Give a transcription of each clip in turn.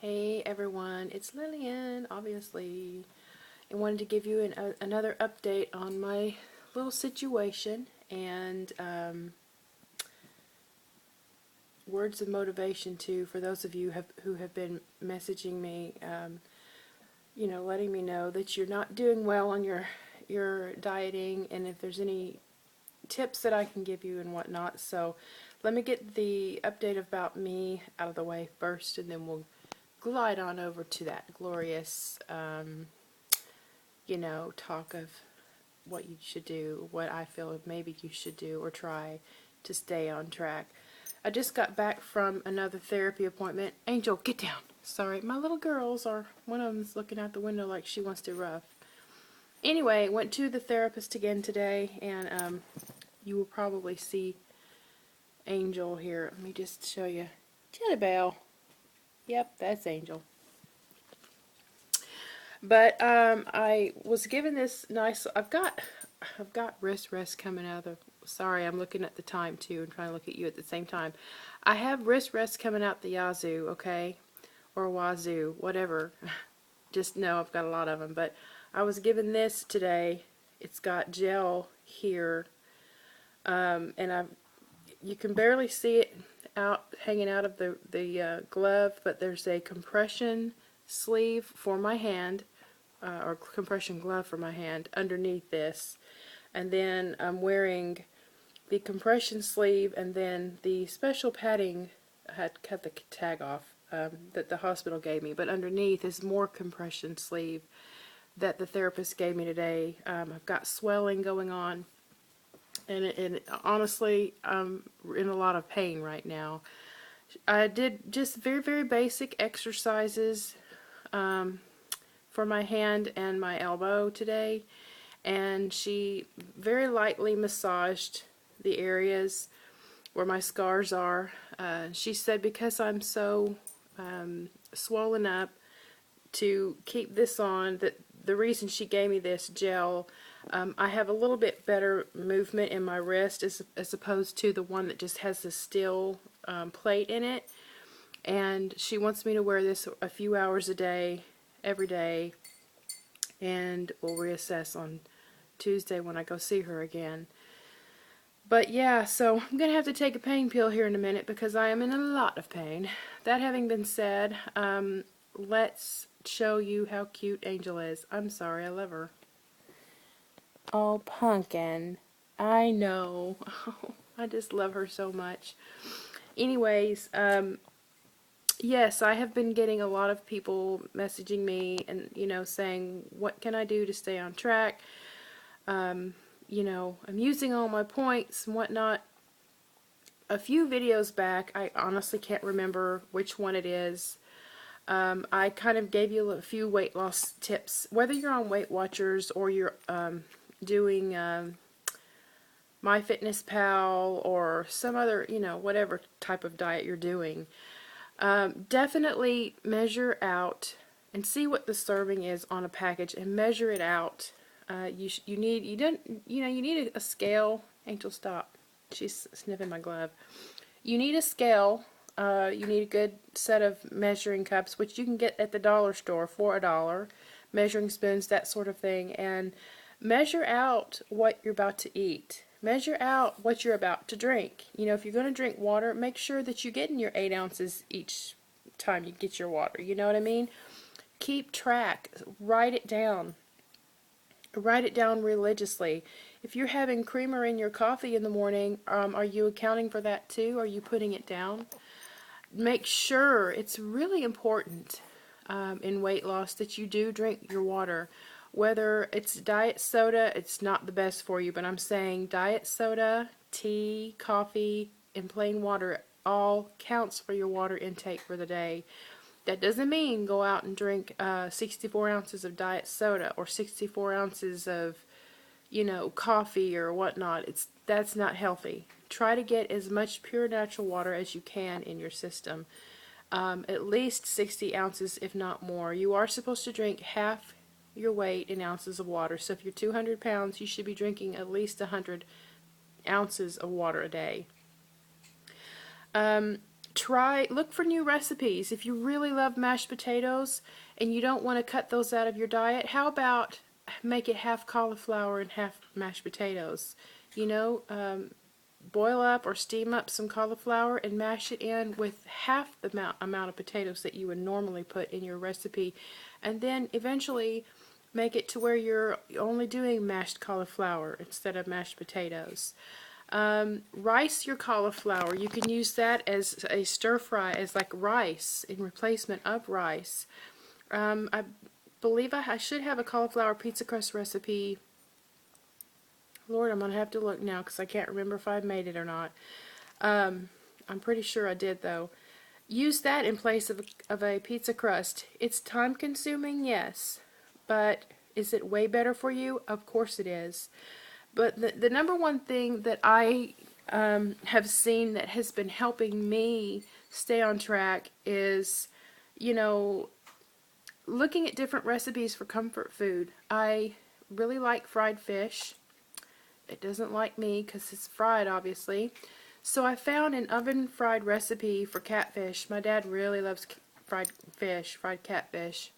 Hey everyone, it's Lillian, obviously. I wanted to give you another update on my little situation and words of motivation too for those of you who have been messaging me, letting me know that you're not doing well on your dieting and if there's any tips that I can give you and whatnot. So let me get the update about me out of the way first and then we'll glide on over to that glorious talk of what you should do, what I feel maybe you should do or try to stay on track. I just got back from another therapy appointment. Angel, get down. Sorry, my little girls are, one of them's looking out the window like she wants to rough. Anyway, went to the therapist again today, and you will probably see Angel here. Let me just show you. Jellybell. Yep, that's Angel. But I was given this nice. I've got wrist rest coming out of the. Sorry, I'm looking at the time too and trying to look at you at the same time. I have wrist rest coming out the yazoo, okay, or wazoo, whatever. Just know I've got a lot of them. But I was given this today. It's got gel here, and you can barely see it hanging out of the glove, but there's a compression sleeve for my hand, or compression glove for my hand underneath this, and then I'm wearing the compression sleeve and then the special padding. I had cut the tag off that the hospital gave me, but underneath is more compression sleeve that the therapist gave me today. I've got swelling going on, and honestly, I'm in a lot of pain right now. I did just very, very basic exercises for my hand and my elbow today, and she very lightly massaged the areas where my scars are. She said because I'm so swollen up to keep this on, that the reason she gave me this gel, I have a little bit better movement in my wrist as opposed to the one that just has the steel plate in it. And she wants me to wear this a few hours a day, every day, and we'll reassess on Tuesday when I go see her again. But yeah, so I'm going to have to take a pain pill here in a minute because I am in a lot of pain. That having been said, let's show you how cute Angel is. I'm sorry, I love her. Oh, pumpkin. I know. I just love her so much. Anyways, yes, I have been getting a lot of people messaging me and, saying, what can I do to stay on track? I'm using all my points and whatnot. A few videos back, I honestly can't remember which one it is. I kind of gave you a few weight loss tips, whether you're on Weight Watchers or you're doing MyFitnessPal or some other, whatever type of diet you're doing. Definitely measure out and see what the serving is on a package and measure it out. You need a scale. Angel, stop. She's sniffing my glove. You need a scale. You need a good set of measuring cups, which you can get at the dollar store for $1. Measuring spoons, that sort of thing, and measure out what you're about to eat. Measure out what you're about to drink. If you're going to drink water, make sure that you're getting your 8 ounces each time you get your water. You know what I mean? Keep track. Write it down. Write it down religiously. If you're having creamer in your coffee in the morning, are you accounting for that too? Are you putting it down? Make sure, it's really important in weight loss that you do drink your water. Whether it's diet soda, it's not the best for you, but I'm saying diet soda, tea, coffee, and plain water all counts for your water intake for the day. That doesn't mean go out and drink 64 ounces of diet soda or 64 ounces of, coffee or whatnot. That's not healthy. Try to get as much pure natural water as you can in your system. At least 60 ounces, if not more. You are supposed to drink half your weight in ounces of water. So if you're 200 pounds, you should be drinking at least 100 ounces of water a day. look for new recipes. If you really love mashed potatoes and you don't want to cut those out of your diet, how about make it half cauliflower and half mashed potatoes? You know, boil up or steam up some cauliflower and mash it in with half the amount of potatoes that you would normally put in your recipe, and then eventually make it to where you're only doing mashed cauliflower instead of mashed potatoes. Rice your cauliflower. You can use that as a stir fry, as like rice in replacement of rice. I believe I should have a cauliflower pizza crust recipe. Lord, I'm going to have to look now because I can't remember if I made it or not. I'm pretty sure I did though. Use that in place of a pizza crust. It's time consuming, yes, but is it way better for you? Of course it is. But the number one thing that I have seen that has been helping me stay on track is, you know, looking at different recipes for comfort food. I really like fried fish. It doesn't like me because it's fried, obviously. So I found an oven fried recipe for catfish. My dad really loves fried catfish.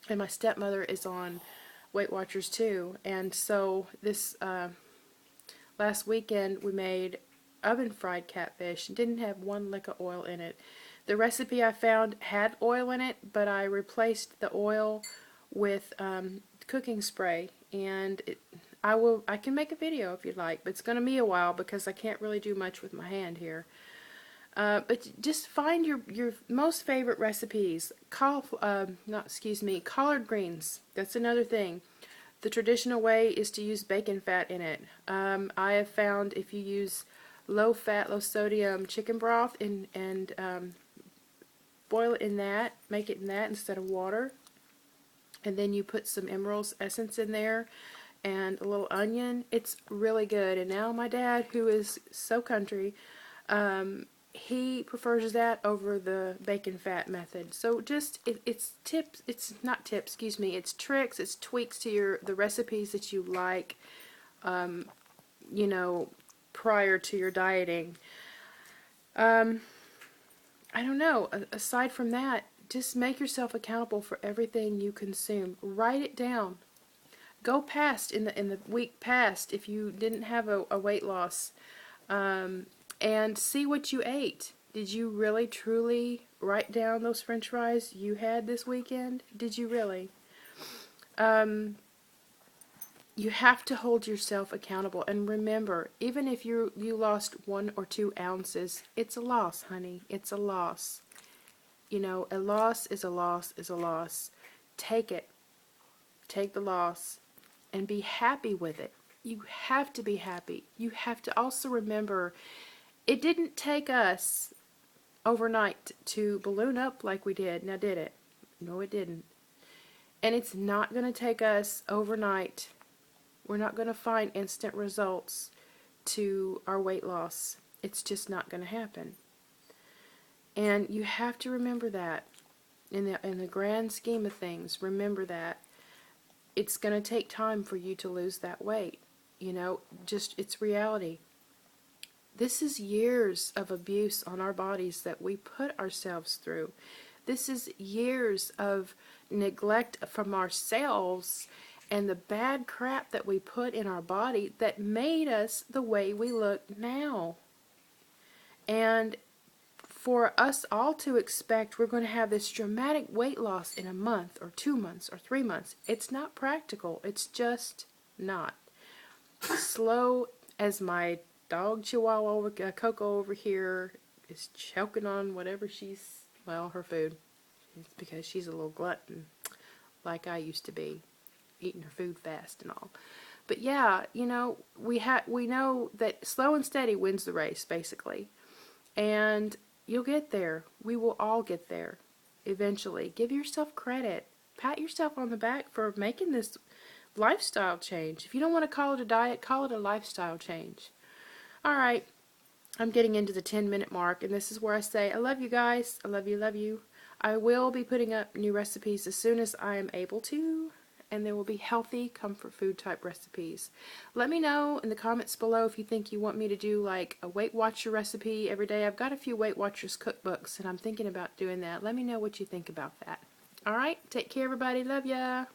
And my stepmother is on Weight Watchers too. And so this last weekend we made oven fried catfish and didn't have one lick of oil in it. The recipe I found had oil in it, but I replaced the oil with cooking spray, and I can make a video if you'd like, but it's going to be a while because I can't really do much with my hand here. But just find your most favorite recipes. Collard greens. That's another thing. The traditional way is to use bacon fat in it. I have found if you use low fat, low sodium chicken broth and boil it in that, make it in that instead of water, and then you put some Emeril's essence in there and a little onion, it's really good. And now my dad, who is so country, he prefers that over the bacon fat method. So just it's tips, it's not tips, excuse me, it's tricks, it's tweaks to the recipes that you like, you know, prior to your dieting. I don't know, aside from that, just make yourself accountable for everything you consume. Write it down. Go past in the week past if you didn't have a weight loss, and see what you ate. Did you really truly write down those French fries you had this weekend? Did you really? You have to hold yourself accountable, and remember, even if you lost 1 or 2 ounces, it's a loss, honey. It's a loss. You know, a loss is a loss is a loss. Take it. Take the loss and be happy with it. You have to be happy. You have to also remember, it didn't take us overnight to balloon up like we did. Now, did it? No, it didn't. And it's not going to take us overnight. We're not going to find instant results to our weight loss. It's just not going to happen. And you have to remember that. In the grand scheme of things, remember that. It's going to take time for you to lose that weight. You know, just, it's reality. This is years of abuse on our bodies that we put ourselves through. This is years of neglect from ourselves and the bad crap that we put in our body that made us the way we look now. And for us all to expect we're going to have this dramatic weight loss in a month or 2 months or 3 months, it's not practical. It's just not. Slow, as my dog Chihuahua Coco over here is choking on whatever her food. It's because she's a little glutton like I used to be, eating her food fast and all. But yeah, you know, we know that slow and steady wins the race, basically. And you'll get there. We will all get there eventually. Give yourself credit. Pat yourself on the back for making this lifestyle change. If you don't want to call it a diet, call it a lifestyle change. Alright, I'm getting into the 10-minute mark, and this is where I say, I love you guys. I love you, love you. I will be putting up new recipes as soon as I am able to. and there will be healthy comfort food type recipes. Let me know in the comments below if you think you want me to do like a Weight Watcher recipe every day. I've got a few Weight Watchers cookbooks and I'm thinking about doing that. Let me know what you think about that. Alright, take care everybody. Love ya.